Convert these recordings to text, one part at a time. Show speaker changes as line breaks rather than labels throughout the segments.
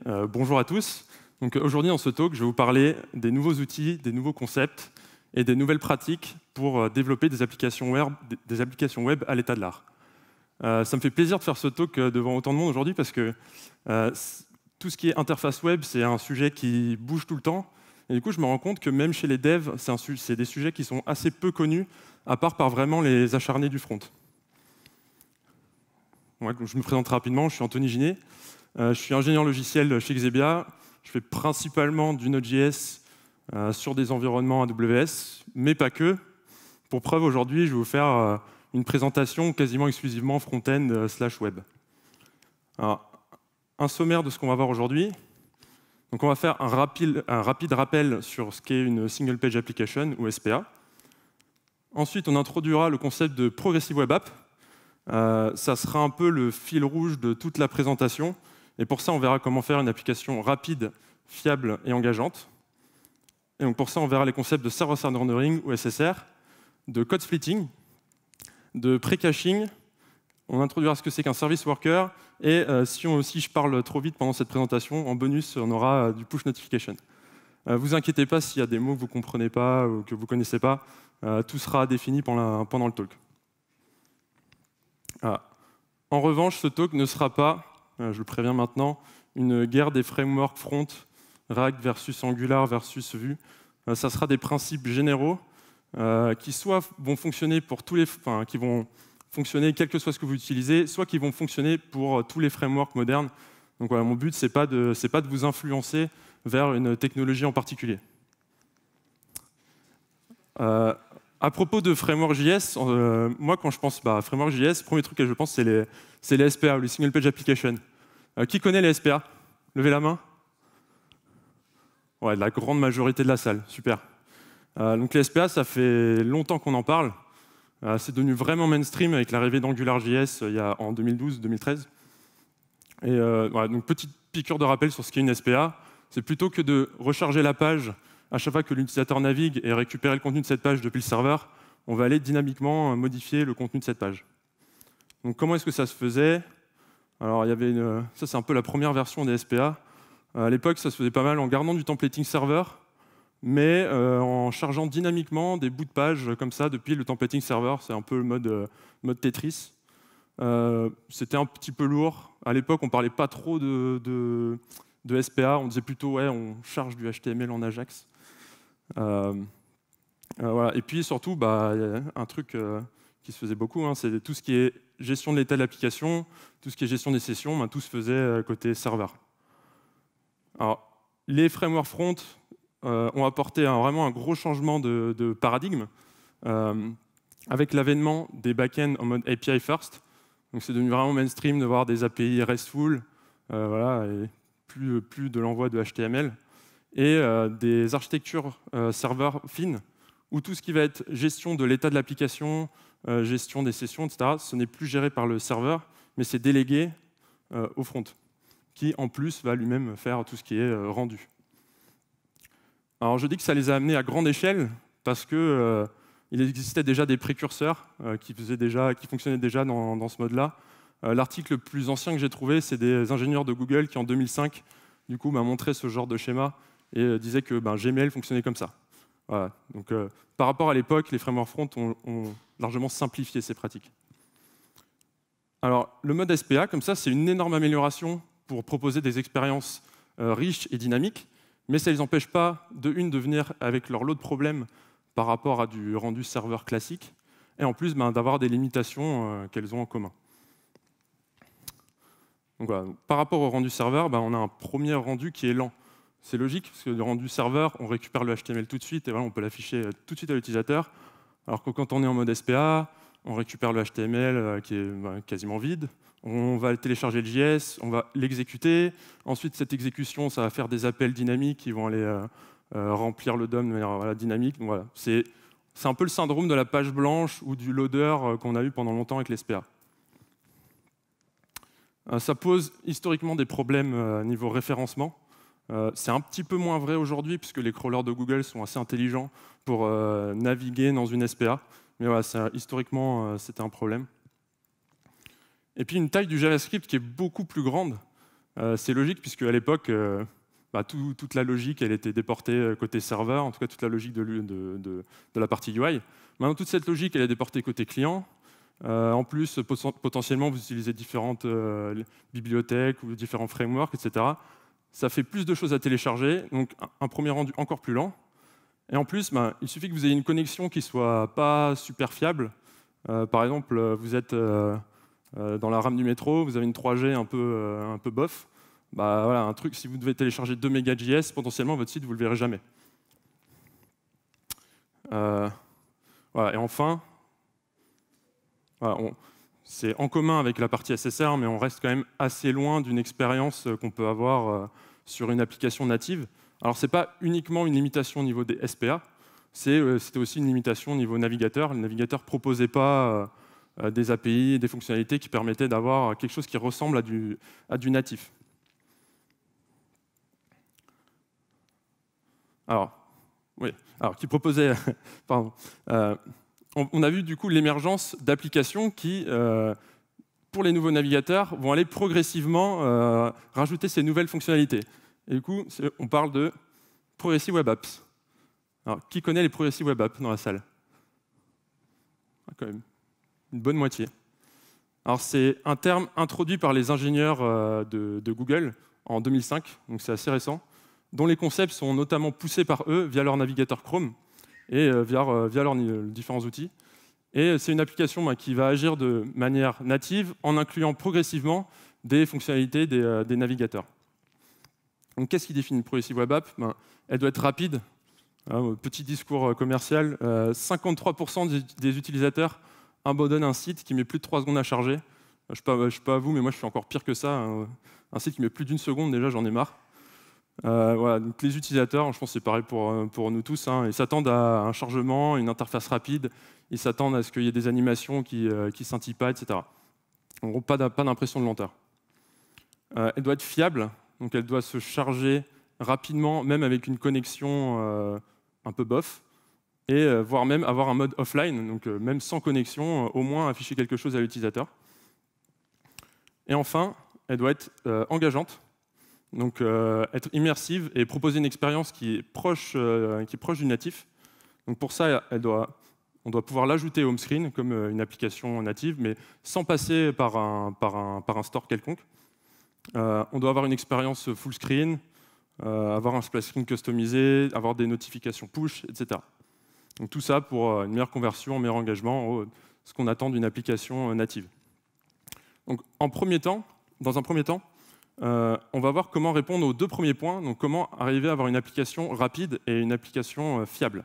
Bonjour à tous. Aujourd'hui, dans ce talk, je vais vous parler des nouveaux outils, des nouveaux concepts et des nouvelles pratiques pour développer des applications web à l'état de l'art. Ça me fait plaisir de faire ce talk devant autant de monde aujourd'hui parce que tout ce qui est interface web, c'est un sujet qui bouge tout le temps. Et du coup, je me rends compte que même chez les devs, c'est des sujets qui sont assez peu connus, à part par vraiment les acharnés du front. Ouais, je me présente rapidement, je suis Anthony Ginet. Je suis ingénieur logiciel chez Xebia. Je fais principalement du Node.js sur des environnements AWS, mais pas que. Pour preuve, aujourd'hui, je vais vous faire une présentation quasiment exclusivement front-end / web. Alors, un sommaire de ce qu'on va voir aujourd'hui. Donc, on va faire un rapide rappel sur ce qu'est une Single Page Application, ou SPA. Ensuite, on introduira le concept de Progressive Web App. Ça sera un peu le fil rouge de toute la présentation. Et pour ça, on verra comment faire une application rapide, fiable et engageante. Et donc pour ça, on verra les concepts de Server-Side Rendering, ou SSR, de code splitting, de pre-caching. On introduira ce que c'est qu'un service worker. Et si je parle trop vite pendant cette présentation, en bonus, on aura du push notification. Vous inquiétez pas s'il y a des mots que vous ne comprenez pas ou que vous ne connaissez pas. Tout sera défini pendant le talk. En revanche, ce talk ne sera pas, je le préviens maintenant, une guerre des frameworks front, React versus Angular versus Vue. Ça sera des principes généraux qui soit vont fonctionner pour qui vont fonctionner quel que soit ce que vous utilisez, soit qui vont fonctionner pour tous les frameworks modernes. Donc voilà, mon but, c'est pas de vous influencer vers une technologie en particulier. À propos de Framework.js, moi, quand je pense Framework.js, le premier truc que je pense, c'est les SPA, ou les Single Page Application. Qui connaît les SPA? Levez la main. Ouais, la grande majorité de la salle, super. Donc les SPA, ça fait longtemps qu'on en parle. C'est devenu vraiment mainstream avec l'arrivée d'AngularJS en 2012-2013. Et voilà, donc petite piqûre de rappel sur ce qu'est une SPA. C'est plutôt que de recharger la page à chaque fois que l'utilisateur navigue et récupérer le contenu de cette page depuis le serveur, on va aller dynamiquement modifier le contenu de cette page. Donc comment est-ce que ça se faisait? Alors ça c'est un peu la première version des SPA. À l'époque, ça se faisait pas mal en gardant du templating serveur, mais en chargeant dynamiquement des bouts de page comme ça depuis le templating serveur. C'est un peu le mode Tetris. C'était un petit peu lourd. À l'époque, on parlait pas trop de SPA. On disait plutôt ouais, on charge du HTML en Ajax. Voilà. Et puis surtout, y a un truc qui se faisait beaucoup, c'est tout ce qui est gestion de l'état de l'application, tout ce qui est gestion des sessions, tout se faisait côté serveur. Alors, les frameworks front ont apporté vraiment un gros changement de paradigme avec l'avènement des backends en mode API first. Donc c'est devenu vraiment mainstream de voir des API RESTful, voilà, et plus de l'envoi de HTML. Et des architectures serveurs fines, où tout ce qui va être gestion de l'état de l'application, gestion des sessions, etc., ce n'est plus géré par le serveur, mais c'est délégué au front, qui en plus va lui-même faire tout ce qui est rendu. Alors je dis que ça les a amenés à grande échelle, parce que il existait déjà des précurseurs qui fonctionnaient déjà dans ce mode-là. L'article le plus ancien que j'ai trouvé, c'est des ingénieurs de Google qui, en 2005, du coup, m'a montré ce genre de schéma et disait que Gmail fonctionnait comme ça. Voilà. Donc, par rapport à l'époque, les frameworks front ont largement simplifié ces pratiques. Alors, le mode SPA, comme ça, c'est une énorme amélioration pour proposer des expériences riches et dynamiques, mais ça ne les empêche pas, de venir avec leur lot de problèmes par rapport à du rendu serveur classique, et en plus d'avoir des limitations qu'elles ont en commun. Donc, voilà. Par rapport au rendu serveur, on a un premier rendu qui est lent. C'est logique, parce que le rendu serveur, on récupère le HTML tout de suite, et voilà, on peut l'afficher tout de suite à l'utilisateur. Alors que quand on est en mode SPA, on récupère le HTML qui est quasiment vide, on va télécharger le JS, on va l'exécuter. Ensuite, cette exécution, ça va faire des appels dynamiques qui vont aller remplir le DOM de manière dynamique. Donc, voilà. C'est un peu le syndrome de la page blanche ou du loader qu'on a eu pendant longtemps avec les SPA. Ça pose historiquement des problèmes niveau référencement. C'est un petit peu moins vrai aujourd'hui, puisque les crawlers de Google sont assez intelligents pour naviguer dans une SPA. Mais voilà, historiquement, c'était un problème. Et puis une taille du JavaScript qui est beaucoup plus grande. C'est logique puisque à l'époque, toute la logique elle était déportée côté serveur, en tout cas toute la logique de la partie UI. Maintenant, toute cette logique elle est déportée côté client. En plus, potentiellement, vous utilisez différentes bibliothèques ou différents frameworks, etc. Ça fait plus de choses à télécharger, donc un premier rendu encore plus lent. Et en plus, il suffit que vous ayez une connexion qui soit pas super fiable. Par exemple, vous êtes dans la rame du métro, vous avez une 3G un peu bof. Voilà, un truc, si vous devez télécharger 2 Mega.js, potentiellement, votre site, vous ne le verrez jamais. Voilà, et enfin, voilà, c'est en commun avec la partie SSR, mais on reste quand même assez loin d'une expérience qu'on peut avoir sur une application native. Alors, ce n'est pas uniquement une limitation au niveau des SPA, c'était aussi une limitation au niveau navigateur. Le navigateur ne proposait pas des API, des fonctionnalités qui permettaient d'avoir quelque chose qui ressemble à du natif. Alors, oui, alors qui proposait, pardon, on a vu du coup l'émergence d'applications qui, pour les nouveaux navigateurs, vont aller progressivement rajouter ces nouvelles fonctionnalités. Et du coup, on parle de Progressive Web Apps. Alors, qui connaît les Progressive Web Apps dans la salle? Quand même, une bonne moitié. Alors, c'est un terme introduit par les ingénieurs de Google en 2005, donc c'est assez récent, dont les concepts sont notamment poussés par eux via leur navigateur Chrome et via leurs différents outils. Et c'est une application qui va agir de manière native en incluant progressivement des fonctionnalités des navigateurs. Donc, qu'est-ce qui définit une Progressive Web App? Elle doit être rapide. Petit discours commercial, 53% des utilisateurs abandonnent un site qui met plus de 3 secondes à charger. Je ne sais pas à vous, mais moi je suis encore pire que ça. Un site qui met plus d'une seconde, déjà j'en ai marre. Voilà, donc les utilisateurs, je pense que c'est pareil pour nous tous, ils s'attendent à un chargement, une interface rapide, ils s'attendent à ce qu'il y ait des animations qui scintillent pas, etc. En gros, pas d'impression de lenteur. Elle doit être fiable, donc elle doit se charger rapidement, même avec une connexion un peu bof, et voire même avoir un mode offline, donc même sans connexion, au moins afficher quelque chose à l'utilisateur. Et enfin, elle doit être engageante, donc être immersive et proposer une expérience qui est proche du natif. Donc pour ça, on doit pouvoir l'ajouter au home screen comme une application native, mais sans passer par un store quelconque. On doit avoir une expérience full screen, avoir un splash screen customisé, avoir des notifications push, etc. Donc tout ça pour une meilleure conversion, un meilleur engagement, ce qu'on attend d'une application native. Donc dans un premier temps, on va voir comment répondre aux 2 premiers points, donc comment arriver à avoir une application rapide et une application fiable.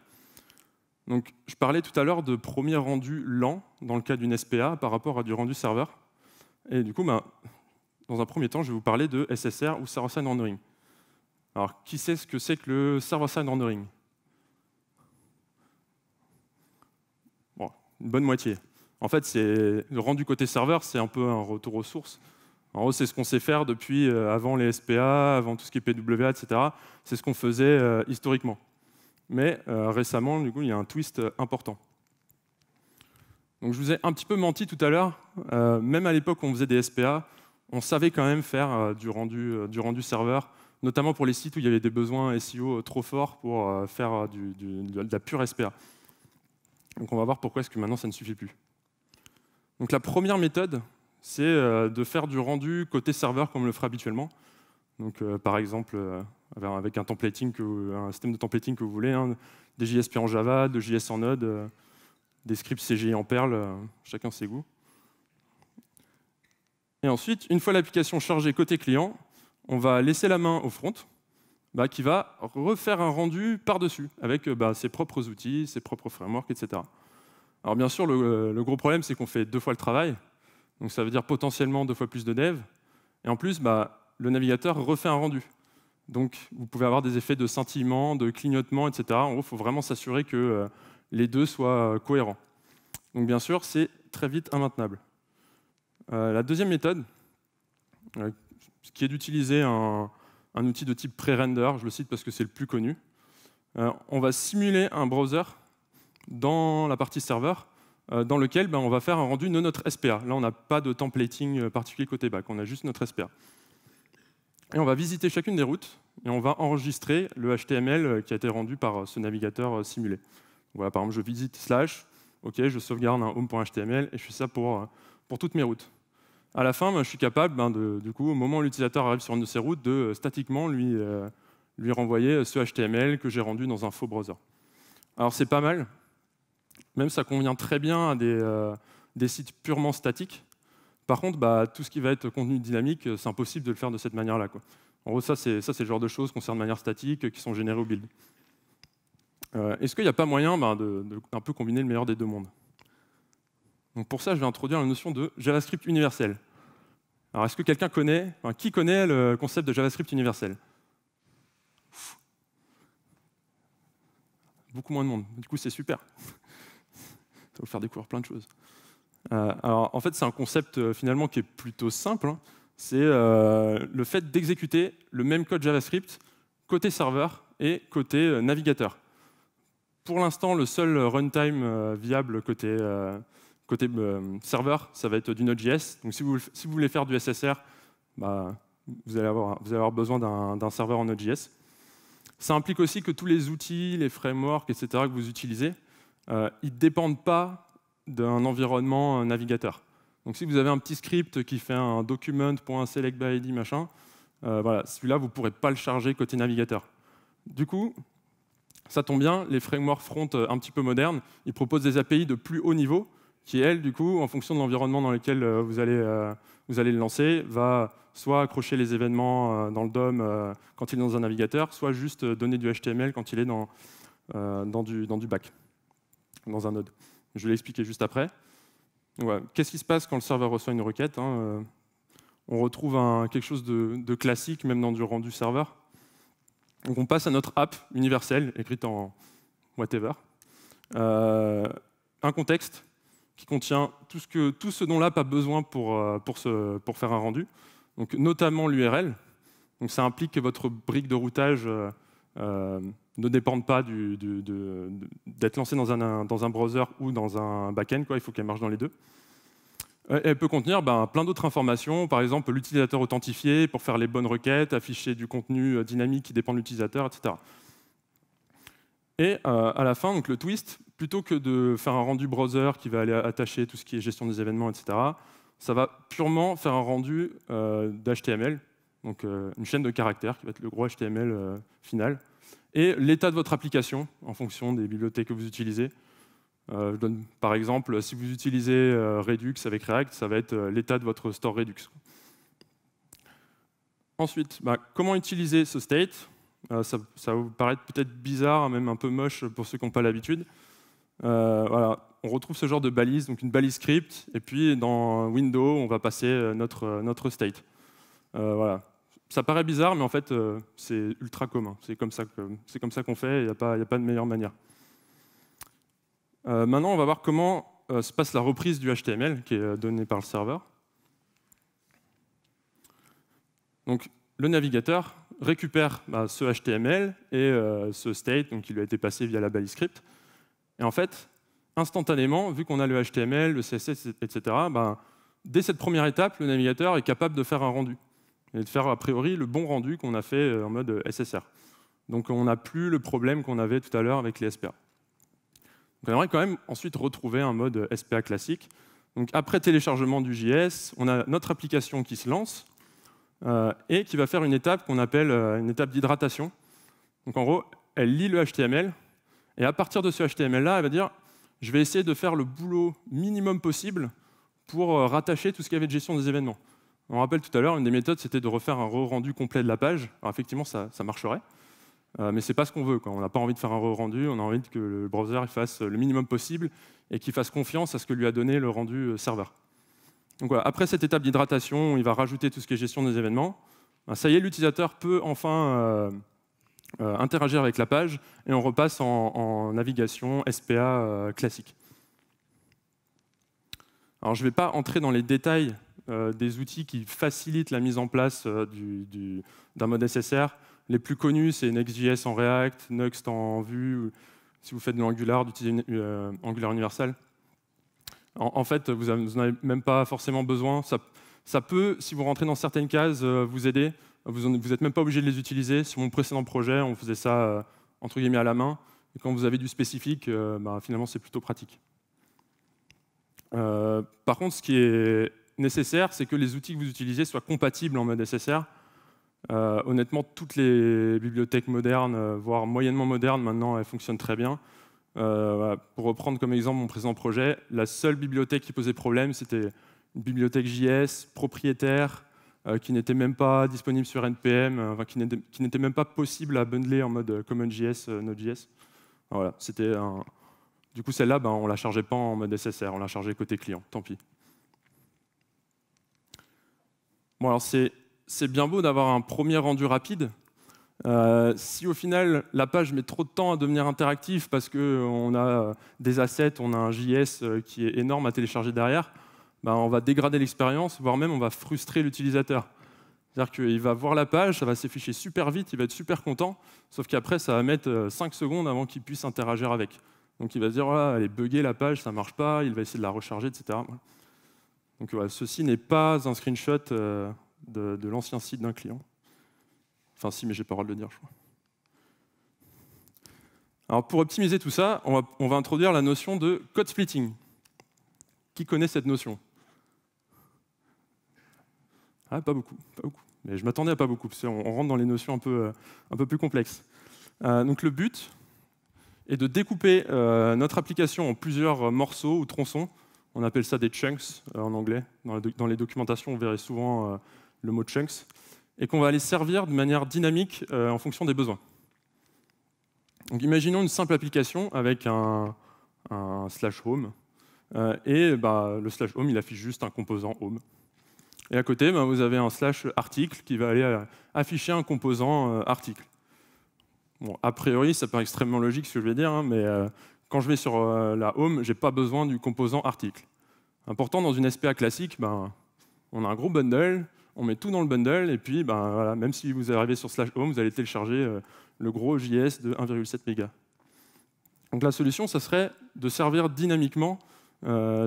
Donc, je parlais tout à l'heure de premier rendu lent dans le cas d'une SPA par rapport à du rendu serveur. Et du coup, dans un premier temps, je vais vous parler de SSR ou Server-Side Rendering. Alors, qui sait ce que c'est que le Server-Side Rendering? Bon, une bonne moitié. En fait, le rendu côté serveur, c'est un peu un retour aux sources. En gros, c'est ce qu'on sait faire depuis avant les SPA, avant tout ce qui est PWA, etc. C'est ce qu'on faisait historiquement. Mais récemment, du coup, il y a un twist important. Donc, je vous ai un petit peu menti tout à l'heure. Même à l'époque où on faisait des SPA, on savait quand même faire du rendu serveur, notamment pour les sites où il y avait des besoins SEO trop forts pour faire de la pure SPA. Donc, on va voir pourquoi est-ce que maintenant ça ne suffit plus. Donc, la première méthode, c'est de faire du rendu côté serveur comme on le ferait habituellement. Donc, par exemple, avec un système de templating que vous voulez, des JSP en Java, de JS en Node, des scripts CGI en Perl, chacun ses goûts. Et ensuite, une fois l'application chargée côté client, on va laisser la main au front, qui va refaire un rendu par-dessus, avec ses propres outils, ses propres frameworks, etc. Alors bien sûr, le gros problème, c'est qu'on fait 2 fois le travail, donc ça veut dire potentiellement 2 fois plus de dev, et en plus, le navigateur refait un rendu. Donc, vous pouvez avoir des effets de scintillement, de clignotement, etc. En gros, il faut vraiment s'assurer que les 2 soient cohérents. Donc, bien sûr, c'est très vite immaintenable. La deuxième méthode, qui est d'utiliser un outil de type pré-render, je le cite parce que c'est le plus connu. On va simuler un browser dans la partie serveur, dans lequel on va faire un rendu de notre SPA. Là, on n'a pas de templating particulier côté back, on a juste notre SPA. Et on va visiter chacune des routes et on va enregistrer le HTML qui a été rendu par ce navigateur simulé. Voilà, par exemple, je visite slash, ok, je sauvegarde un home.html et je fais ça pour toutes mes routes. À la fin, je suis capable, du coup, au moment où l'utilisateur arrive sur une de ces routes, de statiquement lui renvoyer ce HTML que j'ai rendu dans un faux browser. Alors c'est pas mal, même ça convient très bien à des sites purement statiques. Par contre, tout ce qui va être contenu dynamique, c'est impossible de le faire de cette manière-là. En gros, ça c'est le genre de choses concernant de manière statique qui sont générées au build. Est-ce qu'il n'y a pas moyen d'un peu combiner le meilleur des deux mondes? Donc pour ça, je vais introduire la notion de JavaScript universel. Alors, est-ce que quelqu'un connaît, qui connaît le concept de JavaScript universel? Beaucoup moins de monde. Du coup, c'est super. Ça va vous faire découvrir plein de choses. Alors, en fait, c'est un concept finalement qui est plutôt simple. Hein. C'est le fait d'exécuter le même code JavaScript côté serveur et côté navigateur. Pour l'instant, le seul runtime viable côté serveur, ça va être du Node.js. Donc, si vous voulez faire du SSR, vous allez avoir besoin d'un serveur en Node.js. Ça implique aussi que tous les outils, les frameworks, etc. que vous utilisez, ils ne dépendent pas d'un environnement navigateur. Donc, si vous avez un petit script qui fait un document.selectById, machin, voilà, celui-là, vous ne pourrez pas le charger côté navigateur. Du coup, ça tombe bien, les frameworks front un petit peu modernes, ils proposent des API de plus haut niveau, qui, elle, du coup, en fonction de l'environnement dans lequel vous allez le lancer, va soit accrocher les événements dans le DOM quand il est dans un navigateur, soit juste donner du HTML quand il est dans du back, dans un node. Je vais l'expliquer juste après. Ouais. Qu'est-ce qui se passe quand le serveur reçoit une requête, hein, on retrouve quelque chose de classique, même dans du rendu serveur. Donc on passe à notre app universelle, écrite en whatever. Un contexte qui contient tout ce dont l'app a besoin pour faire un rendu, donc notamment l'URL. Donc ça implique que votre brique de routage ne dépende pas d'être lancée dans un browser ou dans un back-end. Il faut qu'elle marche dans les deux. Elle peut contenir plein d'autres informations, par exemple l'utilisateur authentifié pour faire les bonnes requêtes, afficher du contenu dynamique qui dépend de l'utilisateur, etc. Et à la fin, donc le twist, plutôt que de faire un rendu browser qui va aller attacher tout ce qui est gestion des événements, etc., ça va purement faire un rendu d'HTML, donc une chaîne de caractères qui va être le gros HTML final, et l'état de votre application en fonction des bibliothèques que vous utilisez. Je donne par exemple, si vous utilisez Redux avec React, ça va être l'état de votre store Redux. Ensuite, comment utiliser ce state? Ça va vous paraître peut-être bizarre, même un peu moche pour ceux qui n'ont pas l'habitude. Voilà. On retrouve ce genre de balise, donc une balise script, et puis dans Windows, on va passer notre state. Voilà. Ça paraît bizarre, mais en fait, c'est ultra commun. C'est comme ça qu'on fait, il n'y a pas de meilleure manière. Maintenant, on va voir comment se passe la reprise du HTML qui est donnée par le serveur. Donc, le navigateur récupère ce HTML et ce state, donc qui lui a été passé via la balise script. Et en fait, instantanément, vu qu'on a le HTML, le CSS, etc., dès cette première étape, le navigateur est capable de faire un rendu et de faire a priori le bon rendu qu'on a fait en mode SSR. Donc, on n'a plus le problème qu'on avait tout à l'heure avec les SPA. Donc, on aimerait quand même ensuite retrouver un mode SPA classique. Donc, après téléchargement du JS, on a notre application qui se lance et qui va faire une étape qu'on appelle une étape d'hydratation. Donc, en gros, elle lit le HTML et à partir de ce HTML-là, elle va dire « je vais essayer de faire le boulot minimum possible pour rattacher tout ce qu'il y avait de gestion des événements ». On rappelle tout à l'heure, une des méthodes, c'était de refaire un re-rendu complet de la page. Alors effectivement, ça marcherait. Mais ce n'est pas ce qu'on veut. On n'a pas envie de faire un re-rendu, on a envie que le browser il fasse le minimum possible et qu'il fasse confiance à ce que lui a donné le rendu serveur. Donc voilà, après cette étape d'hydratation, il va rajouter tout ce qui est gestion des événements. Ça y est, l'utilisateur peut enfin interagir avec la page et on repasse en navigation SPA classique. Alors je ne vais pas entrer dans les détails des outils qui facilitent la mise en place d'un mode SSR. Les plus connus, c'est Next.js en React, Nuxt en Vue, si vous faites de l'Angular, d'utiliser Angular Universal. En fait, vous n'en avez même pas forcément besoin. Ça peut, si vous rentrez dans certaines cases, vous aider. vous n'êtes même pas obligé de les utiliser. Sur mon précédent projet, on faisait ça entre guillemets à la main. Et quand vous avez du spécifique, finalement, c'est plutôt pratique. Par contre, ce qui est nécessaire, c'est que les outils que vous utilisez soient compatibles en mode SSR. Honnêtement, toutes les bibliothèques modernes, voire moyennement modernes, maintenant, elles fonctionnent très bien. Voilà. Pour reprendre comme exemple mon précédent projet, la seule bibliothèque qui posait problème, c'était une bibliothèque JS propriétaire qui n'était même pas disponible sur NPM, qui n'était même pas possible à bundler en mode CommonJS, Node.js. Voilà, du coup, celle-là, on ne la chargeait pas en mode SSR, on la chargeait côté client, tant pis. Bon, alors c'est bien beau d'avoir un premier rendu rapide. Si au final, la page met trop de temps à devenir interactive parce qu'on a des assets, on a un JS qui est énorme à télécharger derrière, on va dégrader l'expérience, voire même on va frustrer l'utilisateur. C'est-à-dire qu'il va voir la page, ça va s'afficher super vite, il va être super content, sauf qu'après, ça va mettre 5 secondes avant qu'il puisse interagir avec. Donc il va se dire, voilà, elle est buggée la page, ça ne marche pas, il va essayer de la recharger, etc. Donc voilà, ceci n'est pas un screenshot de l'ancien site d'un client. Enfin si, mais j'ai pas le droit de le dire, je crois. Alors pour optimiser tout ça, on va introduire la notion de code splitting. Qui connaît cette notion? Ah, pas beaucoup, pas beaucoup. Mais je m'attendais à pas beaucoup, parce qu'on rentre dans les notions un peu plus complexes. Donc le but est de découper notre application en plusieurs morceaux ou tronçons. On appelle ça des chunks en anglais. Dans les documentations, on verrait souvent le mot chunks. Et qu'on va aller servir de manière dynamique en fonction des besoins. Donc imaginons une simple application avec un /home. Le /home, il affiche juste un composant home. Et à côté, vous avez un /article qui va aller afficher un composant article. Bon, a priori, ça paraît extrêmement logique ce que je vais dire, mais quand je vais sur la home, je n'ai pas besoin du composant article. Pourtant, dans une SPA classique, on a un gros bundle, on met tout dans le bundle, et puis voilà, même si vous arrivez sur /home, vous allez télécharger le gros JS de 1,7 mégas. Donc la solution, ça serait de servir dynamiquement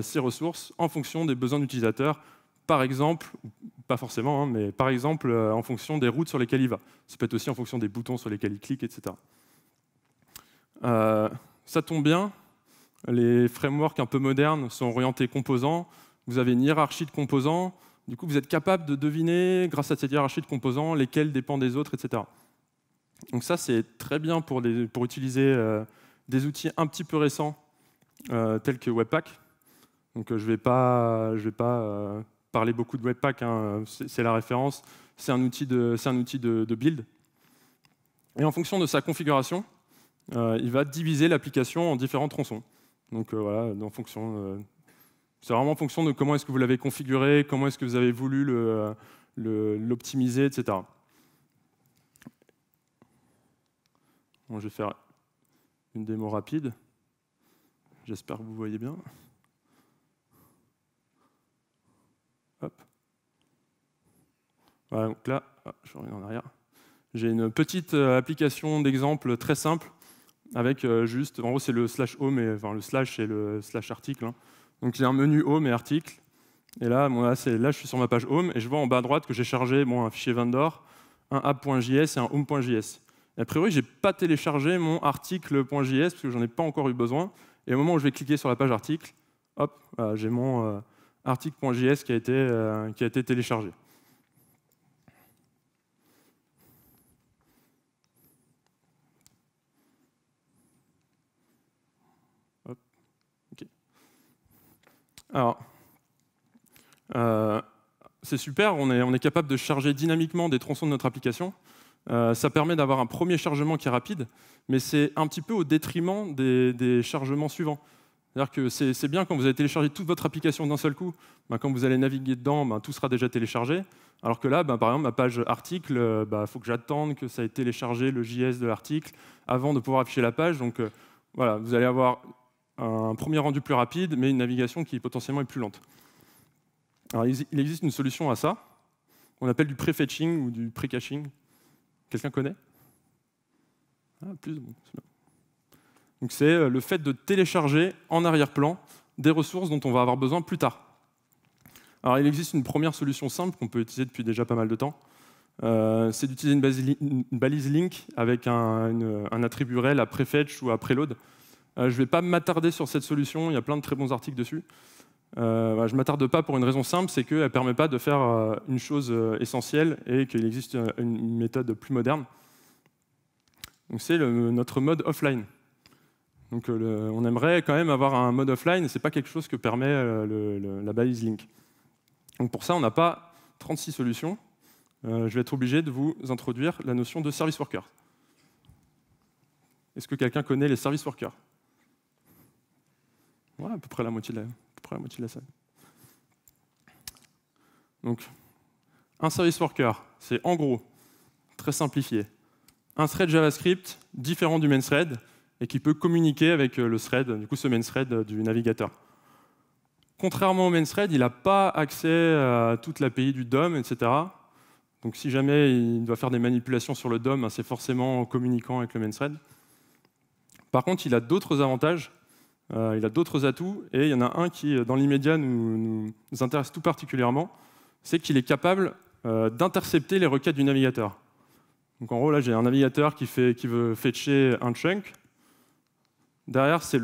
ces ressources en fonction des besoins d'utilisateurs, par exemple, pas forcément, mais par exemple en fonction des routes sur lesquelles il va. Ça peut être aussi en fonction des boutons sur lesquels il clique, etc. Ça tombe bien, les frameworks un peu modernes sont orientés composants, vous avez une hiérarchie de composants, du coup vous êtes capable de deviner, grâce à cette hiérarchie de composants, lesquels dépendent des autres, etc. Donc ça, c'est très bien pour utiliser des outils un petit peu récents, tels que Webpack. Donc je vais pas parler beaucoup de Webpack, hein, c'est la référence. C'est un outil de build. Et en fonction de sa configuration, il va diviser l'application en différents tronçons. Donc voilà, c'est vraiment en fonction de comment est-ce que vous l'avez configuré, comment est-ce que vous avez voulu l'optimiser, etc. Bon, je vais faire une démo rapide. J'espère que vous voyez bien. Hop. Voilà, donc là, je reviens en arrière. J'ai une petite application d'exemple très simple avec juste, en gros c'est le /home, enfin le slash et le /article. Hein. Donc j'ai un menu home et article. Et là, là, je suis sur ma page home et je vois en bas à droite que j'ai chargé un fichier vendor, un app.js et un home.js. A priori, je n'ai pas téléchargé mon article.js parce que j'en ai pas encore eu besoin. Et au moment où je vais cliquer sur la page article, hop, j'ai mon article.js qui a été téléchargé. Hop, ok. Alors, c'est super, on est capable de charger dynamiquement des tronçons de notre application. Ça permet d'avoir un premier chargement qui est rapide, mais c'est un petit peu au détriment des chargements suivants. C'est-à-dire que c'est bien quand vous avez téléchargé toute votre application d'un seul coup, quand vous allez naviguer dedans, tout sera déjà téléchargé. Alors que là, par exemple, ma page article, faut que j'attende que ça ait téléchargé le JS de l'article avant de pouvoir afficher la page. Donc voilà, vous allez avoir un premier rendu plus rapide, mais une navigation qui potentiellement est plus lente. Alors, il existe une solution à ça, qu'on appelle du prefetching ou du pre-caching. Quelqu'un connaît? Plus, bon, c'est bien. Donc c'est le fait de télécharger en arrière-plan des ressources dont on va avoir besoin plus tard. Alors il existe une première solution simple qu'on peut utiliser depuis déjà pas mal de temps. c'est d'utiliser une balise link avec un attribut rel à prefetch ou à preload. Je ne vais pas m'attarder sur cette solution, il y a plein de très bons articles dessus. Je ne m'attarde pas pour une raison simple, c'est qu'elle ne permet pas de faire une chose essentielle et qu'il existe une méthode plus moderne. C'est notre mode offline. Donc, on aimerait quand même avoir un mode offline, et ce n'est pas quelque chose que permet la balise link. Donc pour ça, on n'a pas 36 solutions. Je vais être obligé de vous introduire la notion de service worker. Est-ce que quelqu'un connaît les service workers? Ouais, à peu près la moitié de la salle. Donc, un service worker, c'est en gros, très simplifié, un thread JavaScript différent du main thread et qui peut communiquer avec le thread, du coup ce main thread du navigateur. Contrairement au main thread, il n'a pas accès à toute l'API du DOM, etc. Donc si jamais il doit faire des manipulations sur le DOM, c'est forcément en communiquant avec le main thread. Par contre, il a d'autres avantages, il a d'autres atouts, et il y en a un qui, dans l'immédiat, nous intéresse tout particulièrement, c'est qu'il est capable d'intercepter les requêtes du navigateur. Donc en gros, là, j'ai un navigateur qui veut fetcher un chunk. Derrière, c'est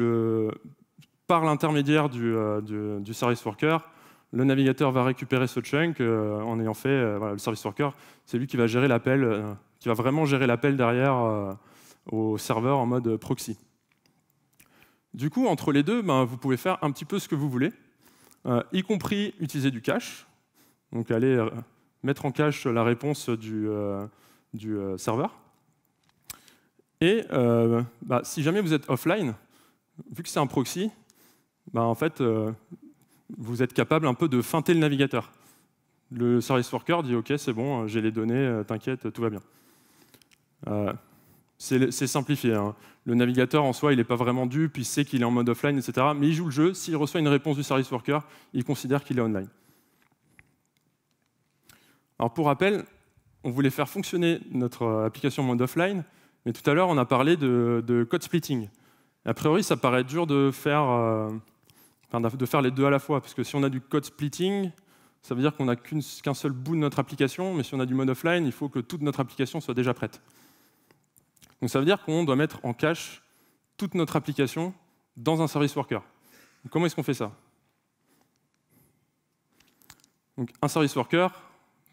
par l'intermédiaire du service worker, le navigateur va récupérer ce chunk en ayant fait le service worker. C'est lui qui va gérer l'appel, qui va vraiment gérer l'appel derrière au serveur en mode proxy. Du coup, entre les deux, vous pouvez faire un petit peu ce que vous voulez, y compris utiliser du cache. Donc aller mettre en cache la réponse du serveur. Et si jamais vous êtes offline, vu que c'est un proxy, en fait, vous êtes capable un peu de feinter le navigateur. Le service worker dit « Ok, c'est bon, j'ai les données, t'inquiète, tout va bien ». C'est simplifié. Hein. Le navigateur, en soi, il n'est pas vraiment dupe, il sait qu'il est en mode offline, etc. Mais il joue le jeu. S'il reçoit une réponse du service worker, il considère qu'il est online. Alors, pour rappel, on voulait faire fonctionner notre application en mode offline, mais tout à l'heure, on a parlé de code splitting. A priori, ça paraît dur de faire les deux à la fois, parce que si on a du code splitting, ça veut dire qu'on n'a qu'un seul bout de notre application, mais si on a du mode offline, il faut que toute notre application soit déjà prête. Donc ça veut dire qu'on doit mettre en cache toute notre application dans un service worker. Donc, comment est-ce qu'on fait ça? Donc, un service worker,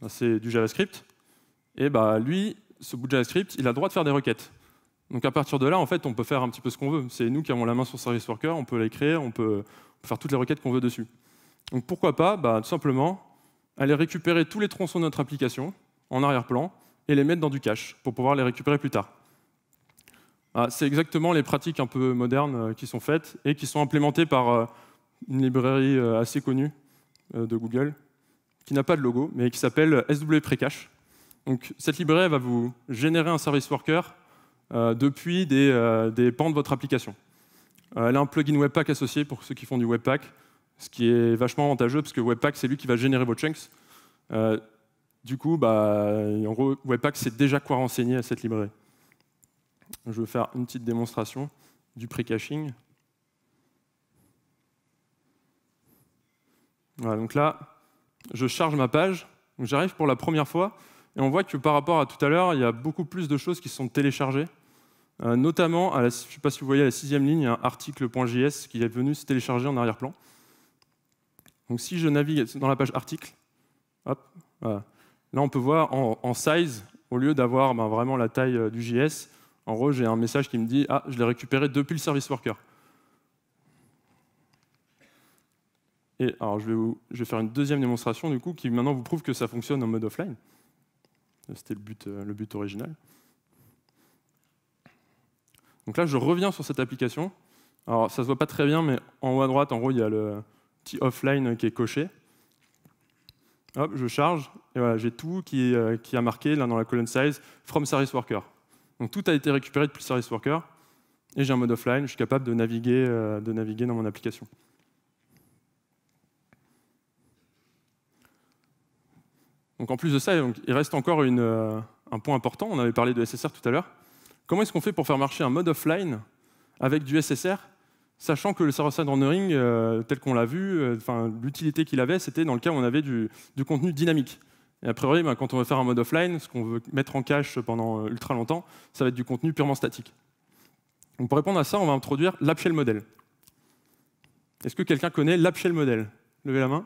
c'est du JavaScript, et lui, ce bout de JavaScript, il a le droit de faire des requêtes. Donc à partir de là, en fait, on peut faire un petit peu ce qu'on veut. C'est nous qui avons la main sur le service worker, on peut l'écrire, on peut faire toutes les requêtes qu'on veut dessus. Donc pourquoi pas, tout simplement, aller récupérer tous les tronçons de notre application en arrière-plan et les mettre dans du cache pour pouvoir les récupérer plus tard. C'est exactement les pratiques un peu modernes qui sont faites et qui sont implémentées par une librairie assez connue de Google, qui n'a pas de logo, mais qui s'appelle SW Precache. Donc cette librairie va vous générer un service worker depuis des pans de votre application. Elle a un plugin Webpack associé pour ceux qui font du Webpack, ce qui est vachement avantageux parce que Webpack, c'est lui qui va générer vos chunks. Du coup, en gros, Webpack sait déjà quoi renseigner à cette librairie. Je vais faire une petite démonstration du pre-caching. Voilà, donc là, je charge ma page. J'arrive pour la première fois et on voit que par rapport à tout à l'heure, il y a beaucoup plus de choses qui sont téléchargées. Notamment, je ne sais pas si vous voyez à la 6e ligne, il y a un article.js qui est venu se télécharger en arrière-plan. Donc si je navigue dans la page article, hop, voilà. Là on peut voir en size, au lieu d'avoir vraiment la taille du JS, en gros j'ai un message qui me dit « Ah, je l'ai récupéré depuis le service worker ». Et alors je vais faire une deuxième démonstration du coup qui maintenant vous prouve que ça fonctionne en mode offline. C'était le but original. Donc là, je reviens sur cette application. Alors, ça ne se voit pas très bien, mais en haut à droite, en gros, il y a le petit offline qui est coché. Hop, je charge, et voilà, j'ai tout qui a marqué là dans la colonne size from service worker. Donc tout a été récupéré depuis le service worker, et j'ai un mode offline, je suis capable de naviguer dans mon application. Donc en plus de ça, il reste encore un point important, on avait parlé de SSR tout à l'heure. Comment est-ce qu'on fait pour faire marcher un mode offline avec du SSR, sachant que le server-side rendering, tel qu'on l'a vu, l'utilité qu'il avait, c'était dans le cas où on avait du contenu dynamique. Et a priori, quand on veut faire un mode offline, ce qu'on veut mettre en cache pendant ultra longtemps, ça va être du contenu purement statique. Donc pour répondre à ça, on va introduire l'AppShell model. Est-ce que quelqu'un connaît l'AppShell model? Levez la main.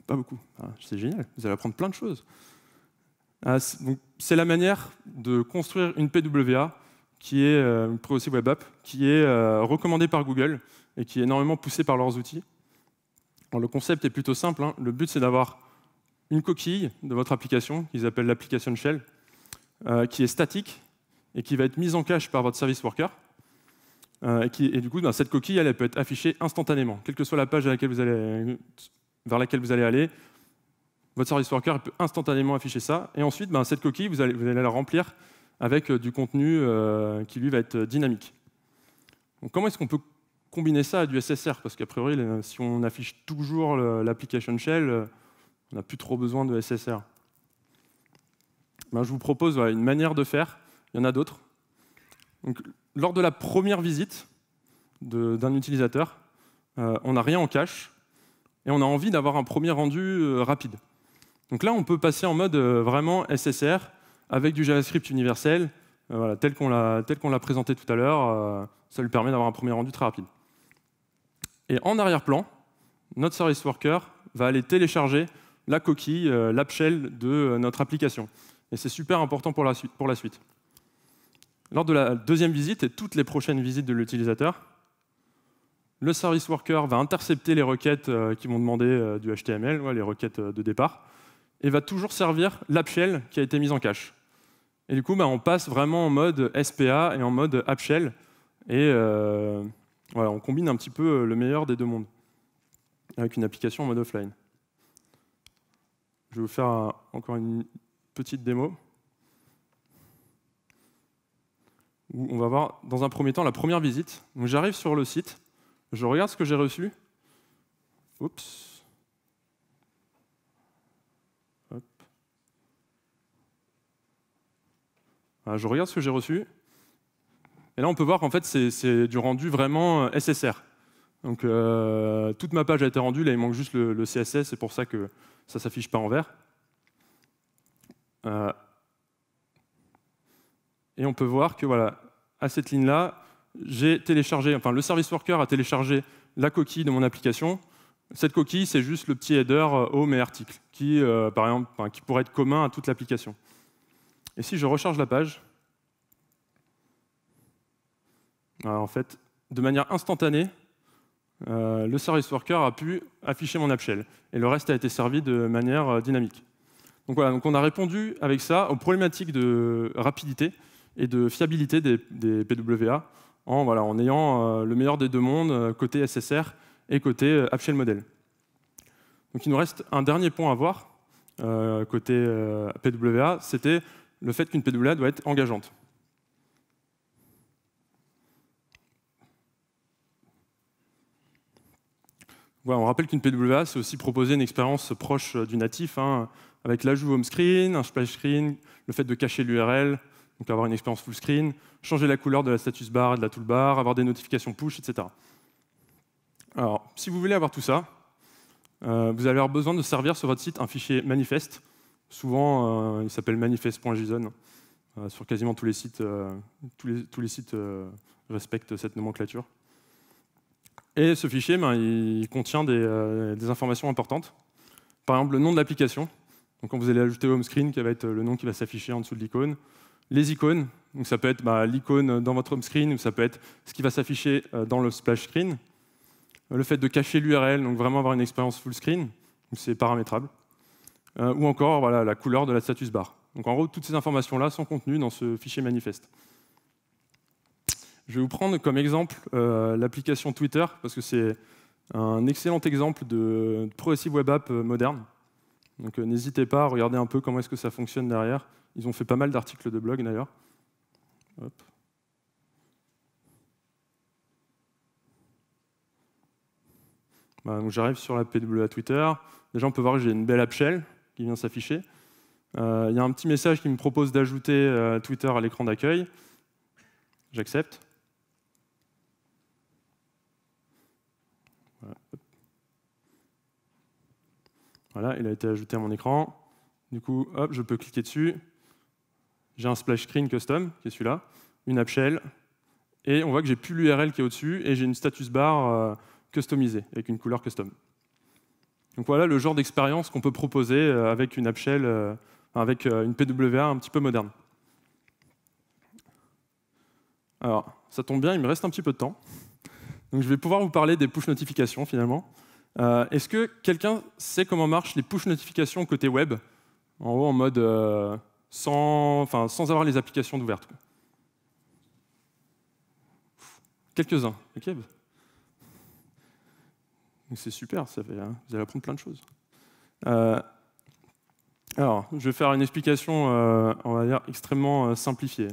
Pas beaucoup. Ah, c'est génial, vous allez apprendre plein de choses. C'est la manière de construire une PWA qui est une Progressive Web App, qui est recommandée par Google et qui est énormément poussée par leurs outils. Alors, le concept est plutôt simple, hein. Le but, c'est d'avoir une coquille de votre application, qu'ils appellent l'application shell, qui est statique et qui va être mise en cache par votre service worker. Et du coup, cette coquille, elle peut être affichée instantanément. Quelle que soit la page vers laquelle vous allez aller, votre service worker peut instantanément afficher ça. Et ensuite, cette coquille, vous allez la remplir avec du contenu qui, lui, va être dynamique. Donc, comment est-ce qu'on peut combiner ça à du SSR? Parce qu'a priori, si on affiche toujours l'application shell, on n'a plus trop besoin de SSR. Je vous propose une manière de faire. Il y en a d'autres. Donc, lors de la première visite d'un utilisateur, on n'a rien en cache et on a envie d'avoir un premier rendu rapide. Donc là, on peut passer en mode vraiment SSR avec du JavaScript universel, tel qu'on l'a présenté tout à l'heure. Ça lui permet d'avoir un premier rendu très rapide. Et en arrière-plan, notre service worker va aller télécharger la coquille, l'AppShell de notre application. Et c'est super important pour la suite. Lors de la deuxième visite et toutes les prochaines visites de l'utilisateur, le service worker va intercepter les requêtes qui vont demander du HTML, les requêtes de départ, et va toujours servir l'AppShell qui a été mise en cache. Et du coup, on passe vraiment en mode SPA et en mode AppShell, et on combine un petit peu le meilleur des deux mondes avec une application en mode offline. Je vais vous faire encore une petite démo où on va voir dans un premier temps la première visite. Donc j'arrive sur le site, je regarde ce que j'ai reçu. Oups. Hop. Voilà, je regarde ce que j'ai reçu. Et là, on peut voir qu'en fait, c'est du rendu vraiment SSR. Donc toute ma page a été rendue, là il manque juste le CSS, c'est pour ça que ça ne s'affiche pas en vert. Et on peut voir que à cette ligne-là, le service worker a téléchargé la coquille de mon application. Cette coquille, c'est juste le petit header home et article, qui pourrait être commun à toute l'application. Et si je recharge la page, en fait, de manière instantanée, le service worker a pu afficher mon AppShell. Et le reste a été servi de manière dynamique. Donc on a répondu avec ça aux problématiques de rapidité et de fiabilité des PWA en ayant le meilleur des deux mondes, côté SSR et côté AppShell model. Donc il nous reste un dernier point à voir, côté PWA, c'était le fait qu'une PWA doit être engageante. On rappelle qu'une PWA, c'est aussi proposer une expérience proche du natif, avec l'ajout home screen, un splash screen, le fait de cacher l'URL, donc avoir une expérience full screen, changer la couleur de la status bar et de la toolbar, avoir des notifications push, etc. Alors, si vous voulez avoir tout ça, vous allez avoir besoin de servir sur votre site un fichier manifest. Souvent, il s'appelle manifest.json. Sur quasiment tous les sites, tous les sites respectent cette nomenclature. Et ce fichier, il contient des informations importantes. Par exemple, le nom de l'application. Donc, quand vous allez ajouter home screen, qui va être le nom qui va s'afficher en dessous de l'icône. Les icônes, donc ça peut être l'icône dans votre home screen, ou ça peut être ce qui va s'afficher dans le splash screen. Le fait de cacher l'URL, donc vraiment avoir une expérience full screen, c'est paramétrable. Ou encore la couleur de la status bar. Donc en gros, toutes ces informations-là sont contenues dans ce fichier manifeste. Je vais vous prendre comme exemple l'application Twitter, parce que c'est un excellent exemple de Progressive Web App moderne. Donc n'hésitez pas à regarder un peu comment est-ce que ça fonctionne derrière. Ils ont fait pas mal d'articles de blog d'ailleurs. Donc j'arrive sur la PWA Twitter. Déjà, on peut voir que j'ai une belle AppShell qui vient s'afficher. Il y a un petit message qui me propose d'ajouter Twitter à l'écran d'accueil. J'accepte. Voilà. Voilà, il a été ajouté à mon écran. Du coup, hop, je peux cliquer dessus. J'ai un splash screen custom, qui est celui-là, une app shell, et on voit que j'ai plus l'URL qui est au-dessus, et j'ai une status bar customisée, avec une couleur custom. Donc voilà le genre d'expérience qu'on peut proposer avec une app shell, avec une PWA un petit peu moderne. Alors, ça tombe bien, il me reste un petit peu de temps. Donc je vais pouvoir vous parler des push notifications, finalement. Est-ce que quelqu'un sait comment marchent les push notifications côté web? En haut, en mode sans avoir les applications ouvertes. Quelques-uns, ok. C'est super, ça fait, hein, vous allez apprendre plein de choses. Alors, je vais faire une explication, on va dire, extrêmement simplifiée.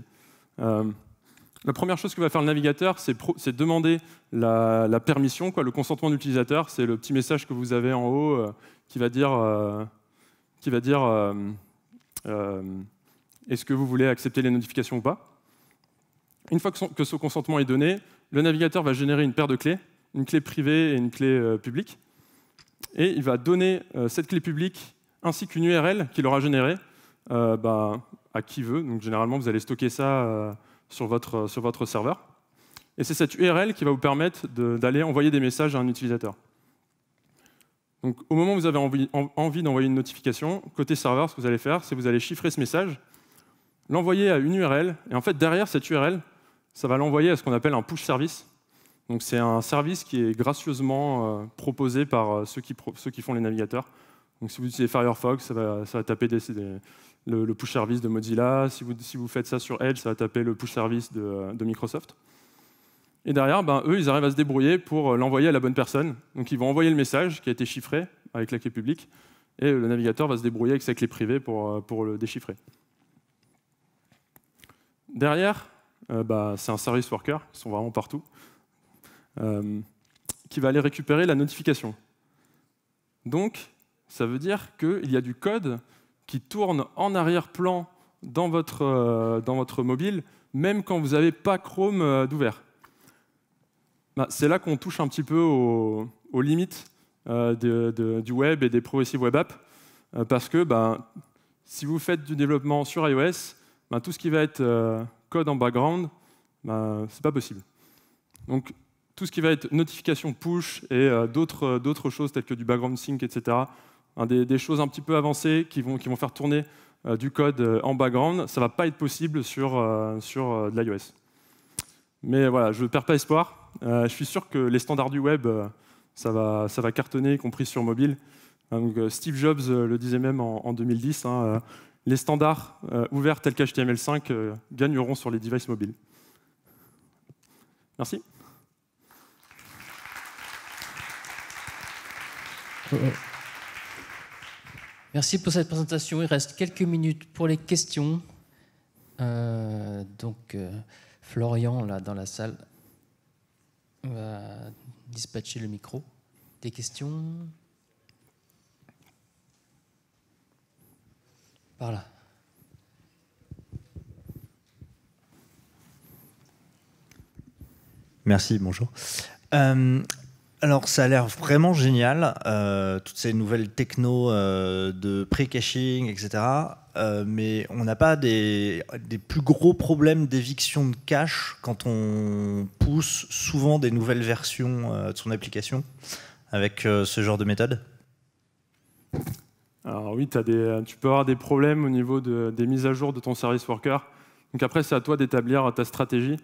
La première chose que va faire le navigateur, c'est demander la permission, quoi, le consentement de l'utilisateur. C'est le petit message que vous avez en haut qui va dire est-ce que vous voulez accepter les notifications ou pas. Une fois que ce consentement est donné, le navigateur va générer une paire de clés, une clé privée et une clé publique. Et il va donner cette clé publique ainsi qu'une URL qu'il aura générée à qui veut. Donc généralement, vous allez stocker ça sur votre serveur. Et c'est cette URL qui va vous permettre d'aller envoyer des messages à un utilisateur. Donc au moment où vous avez envie d'envoyer une notification, côté serveur, ce que vous allez faire, c'est que vous allez chiffrer ce message, l'envoyer à une URL, et en fait, derrière cette URL, ça va l'envoyer à ce qu'on appelle un push service. Donc c'est un service qui est gracieusement proposé par ceux qui font les navigateurs. Donc si vous utilisez Firefox, ça va taper le push service de Mozilla. Si vous faites ça sur Edge, ça va taper le push service de Microsoft. Et derrière, eux, ils arrivent à se débrouiller pour l'envoyer à la bonne personne. Donc ils vont envoyer le message qui a été chiffré avec la clé publique, et le navigateur va se débrouiller avec sa clé privée pour le déchiffrer. Derrière, c'est un service worker, ils sont vraiment partout, qui va aller récupérer la notification. Donc, ça veut dire qu'il y a du code qui tourne en arrière-plan dans votre mobile, même quand vous n'avez pas Chrome d'ouvert. C'est là qu'on touche un petit peu aux limites du web et des progressive web apps, parce que si vous faites du développement sur iOS, tout ce qui va être code en background, c'est pas possible. Donc, tout ce qui va être notification push et d'autres choses telles que du background sync, etc., des choses un petit peu avancées qui vont faire tourner du code en background, ça ne va pas être possible sur de l'iOS. Mais voilà, je ne perds pas espoir. Je suis sûr que les standards du web, ça va cartonner, y compris sur mobile. Donc, Steve Jobs le disait même en 2010, les standards ouverts tels qu'HTML5 gagneront sur les devices mobiles. Merci.
Merci pour cette présentation. Il reste quelques minutes pour les questions. Florian, là, dans la salle, va dispatcher le micro. Des questions? Par là.
Merci, bonjour. Alors, ça a l'air vraiment génial, toutes ces nouvelles technos de pré-caching, etc. Mais on n'a pas des plus gros problèmes d'éviction de cache quand on pousse souvent des nouvelles versions de son application avec ce genre de méthode?
Alors oui, tu peux avoir des problèmes au niveau des mises à jour de ton service worker. Donc après, c'est à toi d'établir ta stratégie.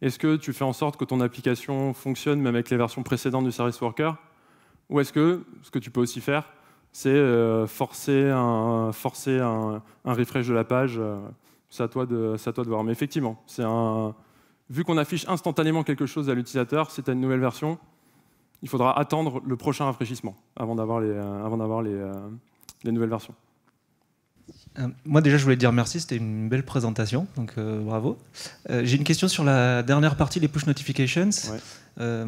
Est-ce que tu fais en sorte que ton application fonctionne même avec les versions précédentes du service worker? Ou est-ce que, ce que tu peux aussi faire, c'est forcer un refresh de la page? C'est à toi de voir. Mais effectivement, vu qu'on affiche instantanément quelque chose à l'utilisateur, si tu as une nouvelle version, il faudra attendre le prochain rafraîchissement avant d'avoir les nouvelles versions.
Moi déjà je voulais te dire merci, c'était une belle présentation, donc bravo. J'ai une question sur la dernière partie, les push notifications. Ouais.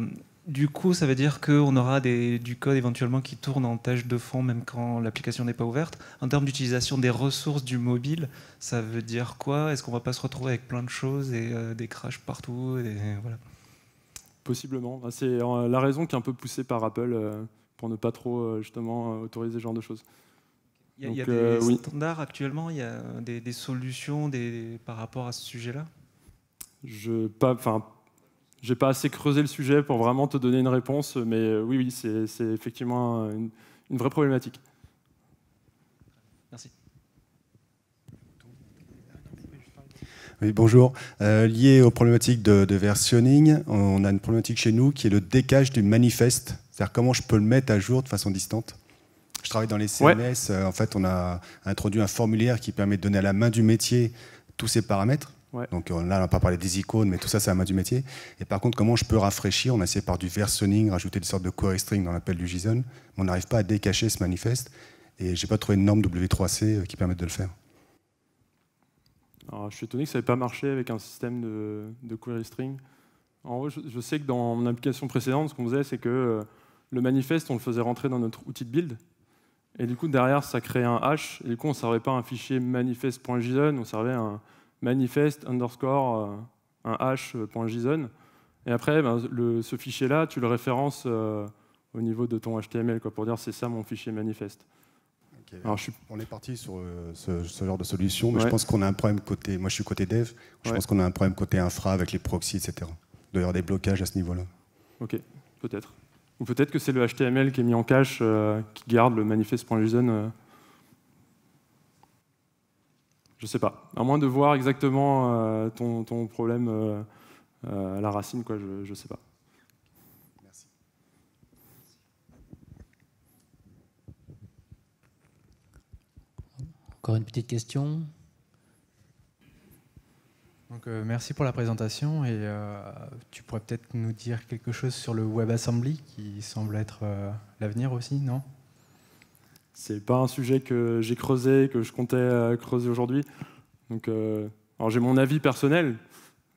Du coup ça veut dire qu'on aura du code éventuellement qui tourne en tâche de fond même quand l'application n'est pas ouverte. En termes d'utilisation des ressources du mobile, ça veut dire quoi? Est-ce qu'on ne va pas se retrouver avec plein de choses et des crashs partout et voilà.
Possiblement. C'est la raison qui est un peu poussée par Apple pour ne pas trop justement autoriser ce genre de choses.
Il y a des standards actuellement, il y a des solutions par rapport à ce sujet-là?
J'ai pas assez creusé le sujet pour vraiment te donner une réponse, mais oui, c'est effectivement une vraie problématique.
Merci.
Oui, bonjour. Lié aux problématiques de versionning, on a une problématique chez nous qui est le décage du manifeste. C'est-à-dire comment je peux le mettre à jour de façon distante. Je travaille dans les CMS. En fait, on a introduit un formulaire qui permet de donner à la main du métier tous ces paramètres. Donc là, on n'a pas parlé des icônes, mais tout ça, c'est à la main du métier. Et par contre, comment je peux rafraîchir? On a essayé par du versionning, rajouter des sortes de query string dans l'appel du JSON, mais on n'arrive pas à décacher ce manifeste. Et je n'ai pas trouvé une norme W3C qui permette de le faire.
Alors, je suis étonné que ça n'ait pas marché avec un système de query string. En gros, je sais que dans mon application précédente, ce qu'on faisait, c'est que le manifeste, on le faisait rentrer dans notre outil de build. Et du coup, derrière, ça créait un hash. Et du coup, on ne servait pas un fichier manifest.json, on servait un manifest underscore un hash.json. Et après, ce fichier-là, tu le références au niveau de ton HTML, pour dire c'est ça mon fichier manifeste.
Okay. Alors, on est parti sur ce genre de solution, mais je pense qu'on a un problème côté. Moi, je suis côté dev. Je pense qu'on a un problème côté infra avec les proxys, etc. Il doit y avoir des blocages à ce niveau-là.
Ok, peut-être. Ou peut-être que c'est le HTML qui est mis en cache, qui garde le manifest.json. Je sais pas. À moins de voir exactement ton problème à la racine, je sais pas.
Merci.
Encore une petite question.
Donc, merci pour la présentation et tu pourrais peut-être nous dire quelque chose sur le WebAssembly qui semble être l'avenir aussi, non?
C'est pas un sujet que j'ai creusé, que je comptais creuser aujourd'hui. Donc, alors j'ai mon avis personnel.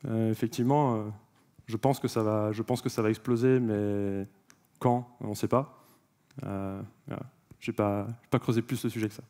Effectivement, je pense que ça va exploser, mais quand, on ne sait pas. J'ai pas creusé plus le sujet que ça.